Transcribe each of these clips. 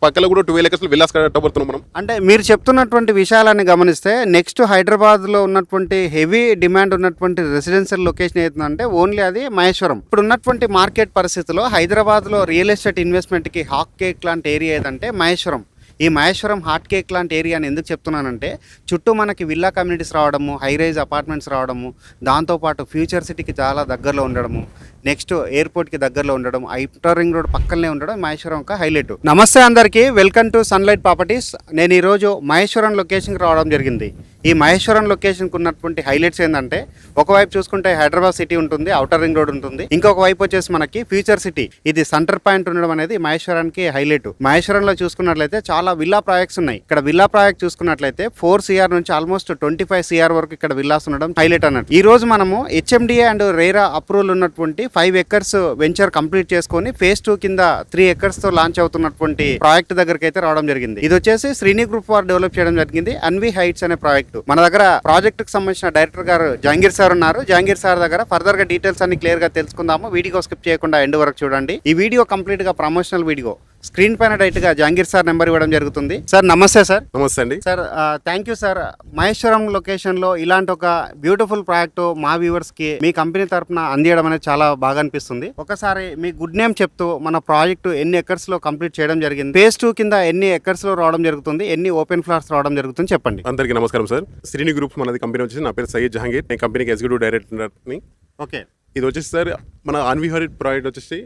పక్కలో కూడా 12 acres villas కట్టబోతున్నాం మనం. అంటే మీరు చెప్తున్నటువంటి విషయాలని గమనిస్తే నెక్స్ట్ హైదరాబాద్లో ఉన్నటువంటి హెవీ డిమాండ్ ఉన్నటువంటి రెసిడెన్షియల్ లొకేషన్ ఏదంటే ఓన్లీ అది మహేశ్వరం. ఇప్పుడు ఉన్నటువంటి మార్కెట్ పరిస్థితిలో హైదరాబాద్లో రియల్ ఎస్టేట్ ఇన్వెస్ట్మెంట్కి హాట్ కేక్ లాంటి ఏరియా ఏదంటే మహేశ్వరం. ఈ మహేశ్వరం హాట్ కేక్ లాంటి ఏరియాని ఎందుకు చెప్తున్నానంటే చుట్టూ మనకి విల్లా కమ్యూనిటీస్ రావడము, హై రైజ్ అపార్ట్మెంట్స్ రావడము, దాంతోపాటు ఫ్యూచర్ సిటీకి చాలా దగ్గరలో ఉండడము, నెక్స్ట్ ఎయిర్పోర్ట్కి దగ్గరలో ఉండడం, ఔటర్ రింగ్ రోడ్ పక్కనే ఉండడం మహేశ్వరం ఒక హైలైట్. నమస్తే అందరికీ, వెల్కమ్ టు సన్లైట్ ప్రాపర్టీస్. నేను ఈరోజు మహేశ్వరం లొకేషన్కి రావడం జరిగింది. ఈ మహేశ్వరం లొకేషన్కి ఉన్నటువంటి హైలైట్స్ ఏంటంటే ఒకవైపు చూసుకుంటే హైదరాబాద్ సిటీ ఉంటుంది, ఔటర్ రింగ్ రోడ్ ఉంటుంది, ఇంకొక వైపు వచ్చేసి మనకి ఫ్యూచర్ సిటీ. ఇది సెంటర్ పాయింట్ ఉండడం అనేది మహేశ్వరానికి హైలైట్. మహేశ్వరంలో చూసుకున్నట్లయితే చాలా విల్లా ప్రాజెక్ట్స్ ఉన్నాయి. ఇక్కడ విల్లా ప్రాజెక్ట్ చూసుకున్నట్లయితే 4 CR నుంచి ఆల్మోస్ట్ 25 CR వరకు ఇక్కడ విల్లాస్ ఉండడం హైలైట్ అన్నట్టు. ఈ రోజు మనము HMDA అండ్ రేరా అప్రూవల్ ఉన్నటువంటి 5 acres వెంచర్ కంప్లీట్ చేసుకొని phase 2 కింద 3 acres తో లాంచ్ అవుతున్నటువంటి ప్రాజెక్ట్ దగ్గరికి అయితే రావడం జరిగింది. ఇది వచ్చేసి శ్రీని గ్రూప్ వారు డెవలప్ చేయడం జరిగింది అన్వి హైట్స్ అనే ప్రాజెక్ట్. మన దగ్గర ప్రాజెక్ట్ కి సంబంధించిన డైరెక్టర్ గారు జహాంగీర్ సార్ ఉన్నారు. జహాంగీర్ సార్ దగ్గర ఫర్దర్ గా డీటెయిల్స్ అన్ని క్లియర్ గా తెలుసుకుందాము. వీడియో స్కిప్ చేయకుండా ఎండ్ వరకు చూడండి. ఈ వీడియో కంప్లీట్ గా ప్రమోషనల్ వీడియో. స్క్రీన్ పైన డైరెక్ట్ గా జహాంగీర్ సార్ నెంబర్ ఇవ్వడం జరుగుతుంది. సార్ నమస్తే సార్. నమస్తే అండి sir. Thank you sir. Maheshwaram location లో ఇలాంటి ఒక బ్యూటిఫుల్ ప్రాజెక్ట్ మా వ్యూవర్స్ కి మీ కంపెనీ తరఫున అందియడం అనేది చాలా బాగా అనిపిస్తుంది. ఒకసారి మీ గుడ్ నేమ్ చెప్తూ మన ప్రాజెక్ట్ ఎన్ని ఎకర్స్ లో కంప్లీట్ చేయడం జరిగింది, phase 2 కింద ఎన్ని ఎకర్స్ లో రావడం జరుగుతుంది, ఎన్ని ఓపెన్ ఫ్లాట్స్ రావడం జరుగుతుంది చెప్పండి. అందరికీ నమస్కారం సార్. శ్రీని గ్రూప్ మనది కంపెనీ వచ్చేసి, నా పేరు సయ్యద్ జహాంగీర్. నేను కంపెనీకి ఎగ్జిక్యూటివ్ డైరెక్టర్ని. ఓకే. ఇది వచ్చేసి సార్ మన అన్వి హైట్ ప్రాజెక్ట్ వచ్చేసి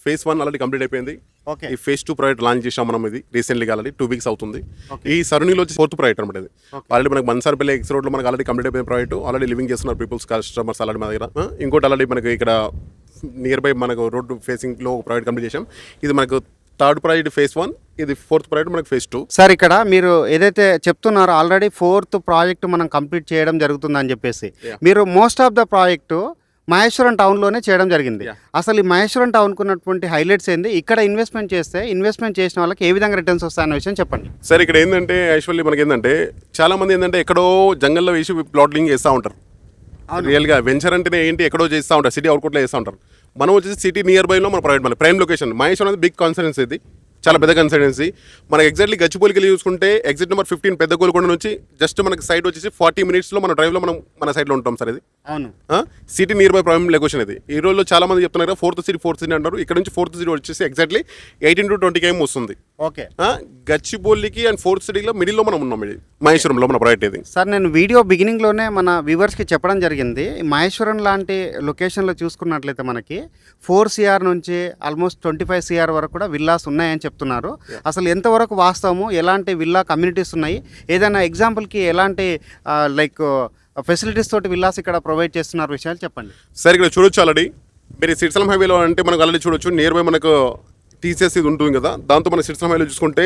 phase 1 ఆల్రెడీ కంప్లీట్ అయిపోయింది. ఓకే. ఈ phase 2 ప్రాజెక్ట్ లాంచ్ చేసాం మనం. ఇది రీసెంట్లీ ఆల్రెడీ 2 weeks అవుతుంది. ఈ సరౌండింగ్ లో వచ్చి 4th ప్రాజెక్ట్ అనమాట. ఇది ఆల్రెడీ మనకి మన్సార్పల్లి ఎక్స్ రోడ్ లో మనకి ఆల్రెడీ కంప్లీట్ అయిపోయిన ప్రాజెక్ట్. ఆల్రెడీ లివింగ్ చేస్తున్నారు పీపుల్స్, కస్టమర్స్ ఆల్రెడీ మా దగ్గర. ఇంకోటి ఆల్రెడీ మనకి ఇక్కడ నియర్ బై మనకు రోడ్ ఫేసింగ్ లో ప్రాజెక్ట్ కంప్లీట్ చేసాం. ఇది మనకు 3rd ప్రాజెక్ట్ phase 1, ఇది 4th ప్రాజెక్ట్ మనకి phase 2. సార్ ఇక్కడ మీరు ఏదైతే చెప్తున్నారో ఆల్రెడీ 4th ప్రాజెక్ట్ మనం కంప్లీట్ చేయడం జరుగుతుందని చెప్పేసి, మీరు most of the project Maheshwaram టౌన్లోనే చేయడం జరిగింది. అసలు ఈ మహేశ్వరం టౌన్కు ఉన్నటువంటి హైలైట్స్ ఏంది, ఇక్కడ ఇన్వెస్ట్మెంట్ చేస్తే ఇన్వెస్ట్మెంట్ చేసిన వాళ్ళకి ఏ విధంగా రిటర్న్స్ వస్తాయన్న విషయం చెప్పండి. సార్ ఇక్కడ ఏంటంటే యాక్చువల్లీ మనకి ఏంటంటే చాలా మంది ఏంటంటే ఎక్కడో జంగల్లో వేసి ప్లాట్లింగ్ చేస్తూ ఉంటారు. రియల్గా వెంచర్ అంటేనే ఏంటి, ఎక్కడో చేస్తూ ఉంటారు, సిటీ అవుట్పుట్లో చేస్తూ ఉంటారు. మనం వచ్చేసి సిటీ నియర్ బైలో మన ప్రైవేట్ మళ్ళీ ప్రైమ్ లొకేషన్. మహేశ్వరం అనేది బిగ్ కాన్సరెన్స్, ఇది చాలా పెద్ద కన్సల్టెన్సీ. మనకి ఎగ్జాక్ట్లీ గచ్చిబౌలికి వెళ్ళి చూసుకుంటే ఎగ్జిట్ నెంబర్ 15 పెద్ద గోల్కొండ నుంచి జస్ట్ మనకి సైడ్ వచ్చేసి 40 minutesలో మన డ్రైవ్లో మనం మన సైడ్లో ఉంటాం సార్. ఇది అవును city near by prime location. ఇది ఈ రోజులో చాలా మంది చెప్తున్నారు 4th సిటీ అంటారు. ఇక్కడ నుంచి 4th సిటీ వచ్చేసి ఎగ్జాక్ట్లీ 18 to 20 km వస్తుంది. ఓకే. గచ్చిబౌలికి అండ్ 4th సిటీలో మిడిల్లో మనం ఉన్నాం. ఇది మహేశ్వరంలో మన ప్రాజెక్ట్. ఇది సార్ నేను వీడియో బిగినింగ్లోనే మన వ్యూవర్స్కి చెప్పడం జరిగింది. మహేశ్వరం లాంటి లొకేషన్లో చూసుకున్నట్లయితే మనకి 4 CR నుంచి ఆల్మోస్ట్ 25 CR వరకు కూడా విల్లాస్ ఉన్నాయని చెప్తున్నారు. అసలు ఎంతవరకు వాస్తవము, ఎలాంటి విల్లా కమ్యూనిటీస్ ఉన్నాయి, ఏదైనా ఎగ్జాంపుల్కి ఎలాంటి లైక్ ఫెసిలిటీస్ తోటి విల్లాస్ ఇక్కడ ప్రొవైడ్ చేస్తున్నారు విషయాలు చెప్పండి. సార్ ఇక్కడ చూడొచ్చు ఆల్రెడీ మీరు సిరిసిల్లం హైవేలో అంటే మనకు ఆల్రెడీ చూడొచ్చు నియర్ బై మనకు TCS ఇది ఉంటుంది కదా. దాంతో మన సిరిసిల్లం హైవేలో చూసుకుంటే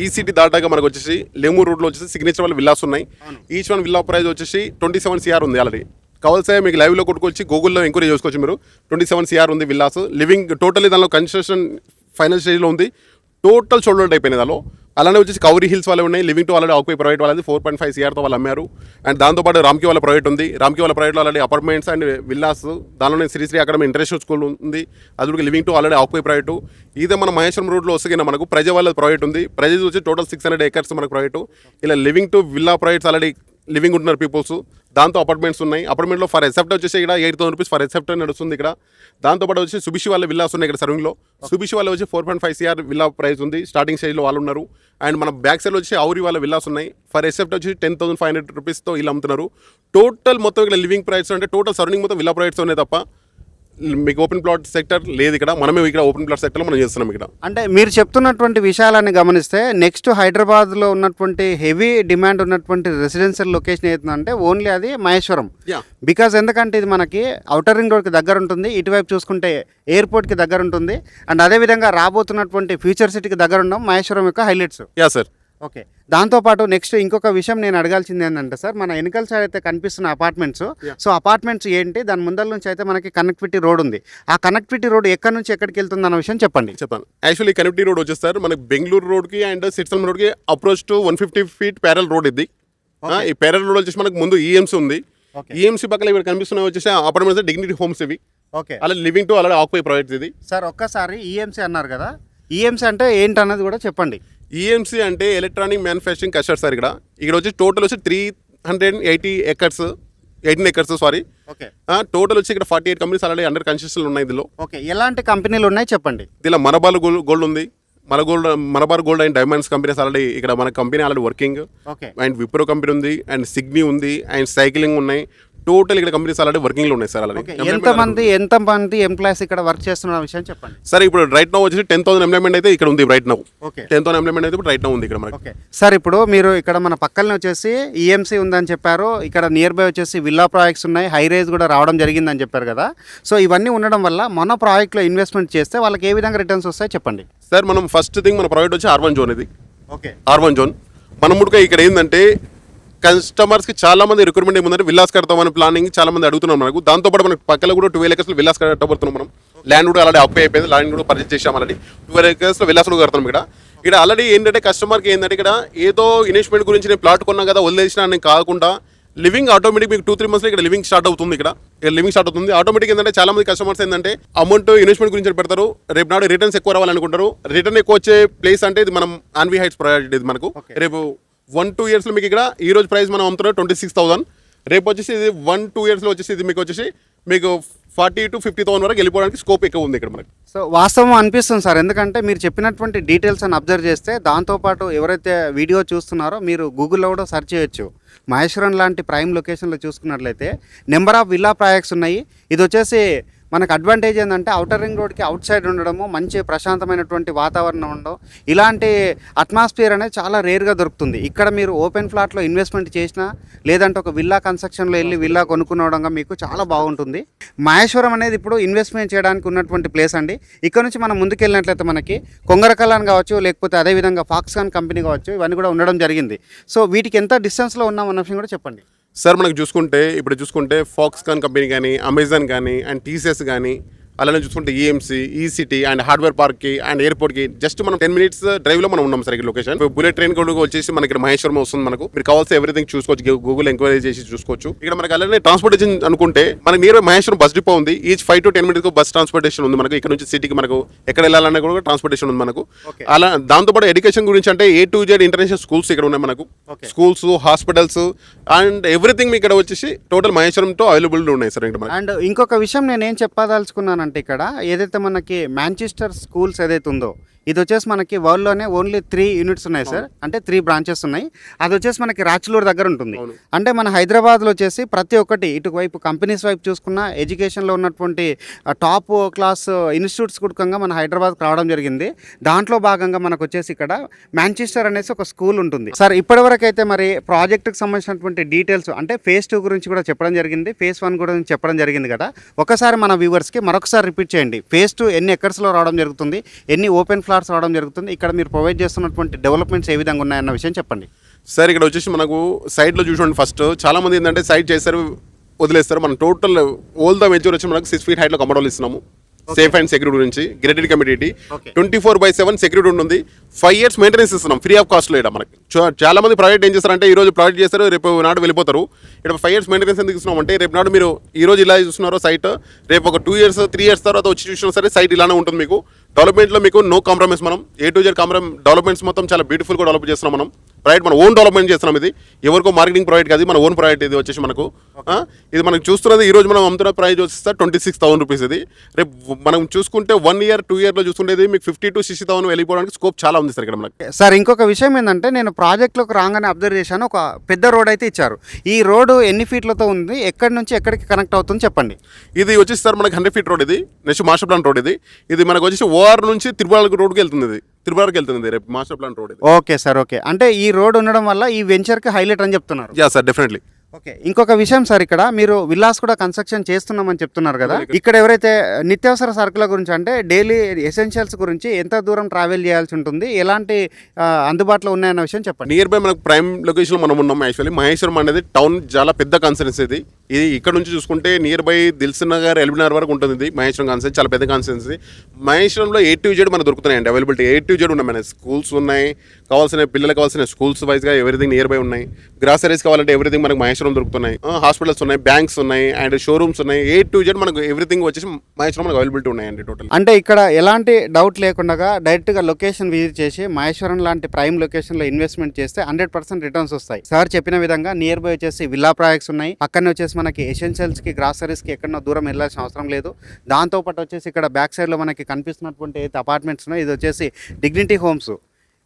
ఈ సిటీ దాటాక మనకు వచ్చేసి లేమూరు రోడ్లో వచ్చేసి సిగ్నేచర్ వాళ్ళ విల్లాస్ ఉన్నాయి. ఈచ్ వన్ విల్లా ప్రైస్ వచ్చేసి 27 CR ఉంది ఆల్రెడీ. కావాల్సే మీకు లైవ్లో కొట్టుకొచ్చి గూగుల్లో ఎంక్వైరీ చేసుకోవచ్చు మీరు. 27 CR ఉంది విల్లాస్. లివింగ్ టోటల్లీ దానిలో కన్స్ట్రక్షన్ ఫైనల్ స్టేజ్లో ఉంది. టోటల్ షోల్డర్ అయిపోయినాయి దానిలో. అలానే వచ్చేసి కౌరీ హిల్స్ వాళ్ళే ఉన్నాయి. Living to already occupy private వాళ్ళది 4.5 CRతో వాళ్ళు అమ్మారు. అండ్ దాంతోపాటు రామ్కి వాళ్ళ ప్రైవేట్ ఉంది. రామ్కి వాళ్ళ ప్రైవేట్లో ఆల్రెడీ అపార్ట్మెంట్స్ అండ్ విల్లాస్, దానిలోనే శ్రీశ్రీ అకాడమీ ఇంటర్నేషనల్ స్కూల్ ఉంది. అది living to already occupy private. ఇదే మన మహేశ్వరం రోడ్లో వస్తే మనకు ప్రజ వాళ్ళ ప్రైవేట్ ఉంది. ప్రజ వచ్చి టోటల్ 600 acres మనకు ప్రైవేట్. ఇలా living to villa privates already living ఉంటున్నారు పీపుల్స్. దాంతో అపార్ట్మెంట్స్ ఉన్నాయి. అపార్ట్మెంట్లో ఫర్ ఎసెప్ట్ వచ్చేసి ఇక్కడ 8,000 rupees ఫర్ ఎసెప్ట్ నడుస్తుంది ఇక్కడ. దాంతోపాటు వచ్చి సుభిషి వాళ్ళ విల్లాస్ ఉన్నాయి ఇక్కడ సర్వింగ్లో. సుభిషి వాళ్ళ వచ్చి 4.5 CR విల్లా ప్రైస్ ఉంది. స్టార్టింగ్ స్టేజ్లో వాళ్ళు ఉన్నారు. అండ్ మన బ్యాక్ సైడ్లో వచ్చి ఔరి వాళ్ళ విల్లాస్ ఉన్నాయి. ఫర్ ఎసెప్ట్ వచ్చి 10,500 rupeesతో వీళ్ళు అమ్ముతున్నారు. టోటల్ మొత్తం ఇక్కడ లివింగ్ ప్రైస్ అంటే టోటల్ సరౌండింగ్ మొత్తం విల్లా ప్రైస్ ఉన్నాయి తప్ప మీకు ఓపెన్ ప్లాట్ సెక్టర్ లేదు ఇక్కడ. మనమే ఇక్కడ ఓపెన్ ప్లాట్ సెక్టర్లో మనం చేస్తున్నాం ఇక్కడ. అంటే మీరు చెప్తున్నటువంటి విషయాలని గమనిస్తే నెక్స్ట్ హైదరాబాద్లో ఉన్నటువంటి హెవీ డిమాండ్ ఉన్నటువంటి రెసిడెన్షియల్ లొకేషన్ ఏదంటే ఓన్లీ అది మహేశ్వరం. బికాజ్ ఎందుకంటే ఇది మనకి ఔటర్ రింగ్ రోడ్కి దగ్గర ఉంటుంది, ఇటువైపు చూసుకుంటే ఎయిర్పోర్ట్కి దగ్గర ఉంటుంది, అండ్ అదేవిధంగా రాబోతున్నటువంటి ఫ్యూచర్ సిటీకి దగ్గర ఉండడం మహేశ్వరం యొక్క హైలైట్స్. Yeah sir. ఓకే. దాంతోపాటు నెక్స్ట్ ఇంకొక విషయం నేను అడగాల్సింది ఏంటంటే సార్, మన వెనకాల సైడ్ అయితే కనిపిస్తున్న అపార్ట్మెంట్స్, సో అపార్ట్మెంట్స్ ఏంటి, దాని ముందర నుంచి అయితే మనకి కనెక్టివిటీ రోడ్ ఉంది. ఆ కనెక్టివిటీ రోడ్ ఎక్కడి నుంచి ఎక్కడికి వెళ్తుంది అన్న విషయం చెప్పండి. యాక్చువల్లీ కనెక్టివిటీ రోడ్ వచ్చేస్తారు మనకి బెంగళూరు రోడ్కి అండ్ సిరిసిల్లం రోడ్కి approach to 150 feet parallel road. ఇది ఈ ప్యారల్ రోడ్ వచ్చేసి మనకు ముందు EMC ఉంది. EMC పక్కన ఇక్కడ కనిపిస్తున్న వచ్చేసి అపార్ట్మెంట్స్ డిగ్నిటీ హోమ్స్ ఇవి. ఓకే. అలా లివింగ్ టు అలా ఆక్యుపై ప్రాజెక్ట్స్. ఇది సార్ ఒక్కసారి EMC అన్నారు కదా, EMC అంటే ఏంటన్నది కూడా చెప్పండి. ఈఎంసీ అంటే ఎలక్ట్రానిక్ మ్యానుఫ్యాక్చరింగ్ క్లస్టర్ సార్. ఇక్కడ వచ్చి టోటల్ వచ్చి 380 acres 18 acres sorry. Okay total వచ్చి ఇక్కడ 48 కంపెనీస్ ఆల్రెడీ అండర్ కన్స్ట్రక్షన్ ఉన్నాయి. ఇందులో ఓకే ఎలాంటి కంపెనీలు ఉన్నాయి చెప్పండి. దీనిలో గోల్డ్ ఉంది, Malabar gold and diamonds companies already ఇక్కడ మన company already working. Okay and Wipro company ఉంది, అండ్ సిగ్నీ ఉంది, అండ్ సైక్లింగ్ ఉన్నాయి. టోటల్ ఇక్కడ కంపెనీస్ ఆల్రెడీ వర్కింగ్ లో ఉన్నాయి సార్. ఆల్రెడీ ఎంతమంది ఎంప్లాయీస్ ఇక్కడ వర్క్ చేస్తున్న విషయం చెప్పండి. సార్ ఇప్పుడు రైట్ నౌ వచ్చి 10,000 ఎంప్లాయ్మెంట్ అయితే ఇక్కడ ఉంది. రైట్ నౌ ఓకే 10,000 ఎంప్లాయ్మెంట్ అయితే ఇప్పుడు రైట్ నౌ ఉంది ఇక్కడ మనకి. ఓకే సార్, ఇప్పుడు మీరు ఇక్కడ మన పక్కనే వచ్చేసి ఈఎంసీ ఉందని చెప్పారు. ఇక్కడ నియర్ బై వచ్చేసి విల్లా ప్రాజెక్ట్స్ ఉన్నాయి, హై రైజ్ కూడా రావడం జరిగిందని చెప్పారు కదా. సో ఇవన్నీ ఉండడం వల్ల మన ప్రాజెక్ట్లో ఇన్వెస్ట్మెంట్ చేస్తే వాళ్ళకి ఏ విధంగా రిటర్న్స్ వస్తాయి చెప్పండి. సార్ మనం ఫస్ట్ థింగ్ మన ప్రాజెక్ట్ వచ్చి R1 జోన్. ఇది ఓకే R1 జోన్. మనం ముడుక ఇక్కడ ఏంటంటే కస్టమర్స్కి చాలా మంది రిక్రూట్మెంట్ ఏముందంటే విల్లాస్ కడతామని ప్లానింగ్ చాలా మంది అడుగుతున్నాం మనకు. దాంతోపాటు మనకు పక్కన కూడా 12 ఎకర్స్ విల్లాస్ కట్టబడుతున్నాం మనం. ల్యాండ్ కూడా ఆల్రెడీ అప్ అయిపోయింది, ల్యాండ్ కూడా పర్చేస్ చేసాం ఆల్రెడీ. 12 ఎకర్స్లో విల్లాస్ కూడా కడతాం ఇక్కడ ఆల్రెడీ. ఏంటంటే కస్టమర్కి ఏంటంటే ఇక్కడ ఏదో ఇన్వెస్ట్మెంట్ గురించి నేను ప్లాట్ కొన్నాం కదా వదిలేసిన అని కాకుండా లివింగ్ ఆటోమేటిక్ మీకు 2-3 మంత్స్లో ఇక్కడ లివింగ్ స్టార్ట్ అవుతుంది. ఇక్కడ లివింగ్ స్టార్ట్ అవుతుంది ఆటోమేటిక్. ఏంటంటే చాలా మంది కస్టమర్స్ ఏంటంటే అమౌంట్ ఇన్వెస్ట్మెంట్ గురించి పెడతారు, రేపు నాడు రిటర్న్స్ ఎక్కువ రావాలనుకుంటారు. రిటర్న్ ఎక్కువ వచ్చే ప్లేస్ అంటే ఇది మనం ఆన్వి హైట్స్ ప్రాజెక్ట్. ఇది మనకు రేపు 1-2 ఇయర్స్లో మీకు ఇక్కడ ఈ రోజు ప్రైస్ మనం అమ్ముతున్నాం 26,000. రేపు వచ్చేసి ఇది 1-2 ఇయర్స్లో వచ్చేసి ఇది మీకు వచ్చేసి మీకు 40,000 to 50,000 వరకు వెళ్ళిపోవడానికి స్కోప్ ఎక్కువ ఉంది ఇక్కడ మనకి. సో వాస్తవం అనిపిస్తుంది సార్, ఎందుకంటే మీరు చెప్పినటువంటి డీటెయిల్స్ అని అబ్జర్వ్ చేస్తే దాంతోపాటు ఎవరైతే వీడియో చూస్తున్నారో మీరు గూగుల్లో కూడా సెర్చ్ చేయొచ్చు. మహేశ్వరం లాంటి ప్రైమ్ లొకేషన్లో చూసుకున్నట్లయితే నెంబర్ ఆఫ్ విల్లా ప్రాజెక్ట్స్ ఉన్నాయి. ఇది వచ్చేసి మనకు అడ్వాంటేజ్ ఏంటంటే అవుటర్ రింగ్ రోడ్కి అవుట్ సైడ్ ఉండడము, మంచి ప్రశాంతమైనటువంటి వాతావరణం ఉండడం, ఇలాంటి అట్మాస్ఫియర్ అనేది చాలా రేర్గా దొరుకుతుంది. ఇక్కడ మీరు ఓపెన్ ఫ్లాట్లో ఇన్వెస్ట్మెంట్ చేసినా లేదంటే ఒక విల్లా కన్స్ట్రక్షన్లో వెళ్ళి విల్లా కొనుక్కునడంగా మీకు చాలా బాగుంటుంది. మహేశ్వరం అనేది ఇప్పుడు ఇన్వెస్ట్మెంట్ చేయడానికి ఉన్నటువంటి ప్లేస్ అండి. ఇక్కడ నుంచి మనం ముందుకు వెళ్ళినట్లయితే మనకి కొంగరకలాన్ కావచ్చు, లేకపోతే అదేవిధంగా ఫాక్స్కాన్ కంపెనీ కావచ్చు, ఇవన్నీ కూడా ఉండడం జరిగింది. సో వీటికి ఎంత డిస్టెన్స్లో ఉన్నామన్న విషయం కూడా చెప్పండి. సార్ మనకు చూసుకుంటే ఫాక్స్కాన్ కంపెనీ కానీ, అమెజాన్ కానీ, అండ్ టీసీఎస్ కానీ, అలానే చూసుకుంటే ఈఎంసీ, ఈసిటీ అండ్ హార్డ్వేర్ పార్క్కి అండ్ ఎయిర్పోర్ట్కి జస్ట్ మనం 10 minutes డ్రైవ్లో మనం ఉన్నాం సార్. ఇక్కడ లొకేషన్ బుల్లెట్ ట్రైన్ కూడా వచ్చేసి మనకి ఇక్కడ మహేశ్వరం వస్తుంది. మనకు మీరు కావాల్సిన ఎవ్రీథింగ్ చూసుకోవచ్చు, గూగుల్ ఎంక్వైరీ చేసి చూసుకోవచ్చు. ఇక్కడ మనకి అలానే ట్రాన్స్పోర్టేషన్ అనుకుంటే మనకి నియర్ మహేశ్వరం బస్ డిపో ఉంది. Each 5 to 10 minutes bus transportation ఉంది మనకు. ఇక్కడ నుంచి సిటీకి మనకు ఎక్కడ వెళ్ళాలన్నా కూడా ట్రాన్స్పోర్టేషన్ ఉంది మనకు. అలా దాంతోపాటు ఎడ్యుకేషన్ గురించి అంటే A to Z international schools ఇక్కడ ఉన్నాయి మనకు. స్కూల్స్, హాస్పిటల్స్ అండ్ ఎవ్రీథింగ్ ఇక్కడ వచ్చేసి టోటల్ మహేశ్వరంతో అవైలబుల్ ఉన్నాయి సార్ ఇక్కడ. అండ్ ఇంకొక విషయం నేనేం చెప్పదలుచుకున్నానంటే ఇక్కడ ఏదైతే మనకి మాంచెస్టర్ స్కూల్స్ ఏదైతే ఉందో ఇది వచ్చేసి మనకి వరల్డ్లోనే ఓన్లీ 3 యూనిట్స్ ఉన్నాయి సార్, అంటే 3 బ్రాంచెస్ ఉన్నాయి. అది వచ్చేసి మనకి రాచలూరు దగ్గర ఉంటుంది. అంటే మన హైదరాబాద్లో వచ్చేసి ప్రతి ఒక్కటి ఇటువైపు కంపెనీస్ వైపు చూసుకున్న ఎడ్యుకేషన్లో ఉన్నటువంటి టాప్ క్లాస్ ఇన్స్టిట్యూట్స్ కూడా మన హైదరాబాద్కి రావడం జరిగింది. దాంట్లో భాగంగా మనకు వచ్చేసి ఇక్కడ మాంచెస్టర్ అనేసి ఒక స్కూల్ ఉంటుంది సార్. ఇప్పటివరకు అయితే మరి ప్రాజెక్టుకి సంబంధించినటువంటి డీటెయిల్స్ అంటే phase 2 గురించి కూడా చెప్పడం జరిగింది, phase 1 గురించి చెప్పడం జరిగింది కదా. ఒకసారి మన వ్యూవర్స్కి మరొకసారి రిపీట్ చేయండి. phase 2 ఎన్ని ఎకర్స్లో రావడం జరుగుతుంది, ఎన్ని ఓపెన్ ఫ్లాట్స్ రావడం జరుగుతుంది, ఇక్కడ మీరు ప్రొవైడ్ చేస్తున్నటువంటి డెవలప్మెంట్స్ ఏ విధంగా ఉన్నాయన్న విషయం చెప్పండి. సార్ ఇక్కడ వచ్చేసి మనకు సైట్లో చూసుకోండి. ఫస్ట్ చాలా మంది ఏంటంటే సైట్ చేస్తారు వదిలేస్తారు. మనం టోటల్ ఓల్ ద వెంచర్ వచ్చి మనకు 6 feet హైట్లో కమరోలు ఇస్తున్నాము. సేఫ్ అండ్ సెక్యూరిటీ గురించి గ్రేటెడ్ కమ్యూనిటీ 24/7 సెక్యూరిటీ ఉంటుంది. 5 years మెయింటెనెన్స్ ఇస్తున్నాం ఫ్రీ ఆఫ్ కాస్ట్లో. ఇక్కడ మనకి చాలా మంది ప్రాజెక్ట్ ఏం చేస్తారంటే ఈ రోజు ప్రాజెక్ట్ చేస్తారు, రేపు నాడు వెళ్ళిపోతారు. ఇక్కడ 5 years మెయింటెనెన్స్ ఎందుకు ఇస్తున్నాం అంటే రేపు నాడు మీరు ఈ రోజు ఇలా చూస్తున్నారో సైట్, రేపు ఒక 2 years 3 years తర్వాత వచ్చి చూసినా సరే సైట్ ఇలానే ఉంటుంది. మీకు డెవలప్మెంట్లో మీకు నో కాంప్రమైజ్. మనం A to Z డెవలప్మెంట్స్ మొత్తం చాలా బ్యూటిఫుల్గా డెవలప్ చేస్తున్నాం మనం. ప్రాజెక్ట్ మన ఓన్ డెవలప్మెంట్ చేస్తున్నాం. ఇది ఎవరికో మార్కెటింగ్ ప్రాజెక్ట్ కాదు, మన ఓన్ ప్రాజెక్ట్. ఇది వచ్చేసి మనకు ఇది మనకు చూస్తున్నది ఈ రోజు మనం అమ్ముతున్న ప్రైస్ వచ్చేసి 26,000 రూపీస్. ఇది రేపు మనం చూసుకుంటే 1 year 2 yearలో చూసుకుంటే మీకు 50,000 to 60,000 వెళ్ళిపోవడానికి స్కోప్ చాలా ఉంది సార్ ఇక్కడ మనకి. సార్ ఇంకొక విషయం ఏంటంటే నేను ప్రాజెక్ట్లోకి రాగానే అబ్జర్వ్ చేశాను, ఒక పెద్ద రోడ్ అయితే ఇచ్చారు. ఈ రోడ్డు ఎన్ని ఫీట్లతో ఉంది, ఎక్కడి నుంచి ఎక్కడికి కనెక్ట్ అవుతుంది చెప్పండి. ఇది వచ్చేసి సార్ మనకి 100 feet రోడ్. ఇది నెక్స్ట్ మాస్టర్ ప్లాన్ రోడ్. ఇది మనకు వచ్చేసి OR నుంచి తిరుపతి రోడ్కి వెళ్తుంది. ఇది తిరుపతికి వెళ్తుంది రేపు master plan road. Okay sir, okay. అంటే ఈ రోడ్ ఉండడం వల్ల ఈ వెంచర్కి హైలైట్ అని చెప్తున్నారు. Yeah sir, definitely. ఓకే, ఇంకొక విషయం సార్, ఇక్కడ మీరు విల్లాస్ కూడా కన్స్ట్రక్షన్ చేస్తున్నామని చెప్తున్నారు కదా. ఇక్కడ ఎవరైతే నిత్యావసర సరుకుల గురించి అంటే డైలీ ఎసెన్షియల్స్ గురించి ఎంత దూరం ట్రావెల్ చేయాల్సి ఉంటుంది, ఎలాంటి అందుబాటులో ఉన్నాయన్న విషయం చెప్పండి. నియర్ బై మనకు ప్రైమ్ లొకేషన్లో మనం ఉన్నాం. యాక్చువల్లీ మహేశ్వరం అనేది టౌన్ చాలా పెద్ద కాన్స్టిట్యున్సీ. ఇది ఇక్కడ నుంచి చూసుకుంటే నియర్ బై దిల్సుఖ్ నగర్, ఎల్బీనగర్ వరకు ఉంటుంది. ఇది మహేశ్వరం కాన్స్టిట్యున్సీ చాలా పెద్ద కాన్స్టిట్యున్సీ. మహేశ్వరంలో A to Z మనకు దొరుకుతున్నాయండి, అవైలబిలిటీ A to Z ఉన్నాయి. మన స్కూల్స్ ఉన్నాయి, కావాల్సిన పిల్లలకు కావాల్సిన స్కూల్స్ వైజ్గా ఎవ్రీథింగ్ నియర్ బై ఉన్నాయి. గ్రాసరీస్ కావాలంటే ఎవ్రీథింగ్ మనకు మహేశ్వరం మహేశ్వరం దొరుకుతున్నాయి, హాస్పిటల్స్ ఉన్నాయి, బ్యాంక్స్ ఉన్నాయి, అండ్ షోరూమ్స్ ఉన్నాయి. A to Z మనకు ఎవ్రీథింగ్ వచ్చేసి మహేశ్వరం మనకు అవైలబిలిటీ ఉన్నాయండి టోటల్. అంటే ఇక్కడ ఎలాంటి డౌట్ లేకుండా డైరెక్ట్గా లొకేషన్ విజిట్ చేసి మహేశ్వరం లాంటి ప్రైమ్ లొకేషన్లో ఇన్వెస్ట్మెంట్ చేస్తే 100% రిటర్న్స్ వస్తాయి. సార్ చెప్పిన విధంగా నియర్ బై వచ్చేసి విల్లా ప్రాజెక్ట్స్ ఉన్నాయి, పక్కనే వచ్చేసి మనకి ఎసెన్షియల్స్కి గ్రాసరీస్కి ఎక్కడో దూరం వెళ్ళాల్సిన అవసరం లేదు. దాంతోపాటు వచ్చేసి ఇక్కడ బ్యాక్ సైడ్లో మనకి కనిపిస్తున్నటువంటి అయితే అపార్ట్మెంట్స్ ఉన్నాయి, ఇది వచ్చేసి dignity homes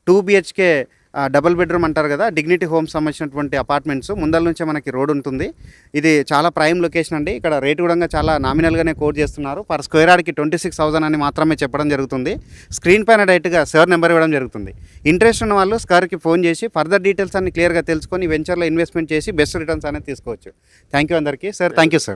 2 BHK double bedroom అంటారు కదా, డిగ్నిటీ హోమ్స్ సంబంధించినటువంటి అపార్ట్మెంట్స్. ముందల నుంచే మనకి రోడ్ ఉంటుంది. ఇది చాలా ప్రైమ్ లొకేషన్ అండి. ఇక్కడ రేటు కూడా చాలా నామినల్గానే కోట్ చేస్తున్నారు. పర్ స్క్వేర్ యార్డ్కి 26,000 అని మాత్రమే చెప్పడం జరుగుతుంది. స్క్రీన్ పైన డైరెక్ట్గా సార్ నెంబర్ ఇవ్వడం జరుగుతుంది. ఇంట్రెస్ట్ ఉన్న వాళ్ళు సార్కి ఫోన్ చేసి ఫర్దర్ డీటెయిల్స్ అన్ని క్లియర్గా తెలుసుకొని వెంచర్లో ఇన్వెస్ట్మెంట్ చేసి బెస్ట్ రిటర్న్స్ అనేది తీసుకోవచ్చు. థ్యాంక్ యూ అందరికీ సార్. Thank you sir.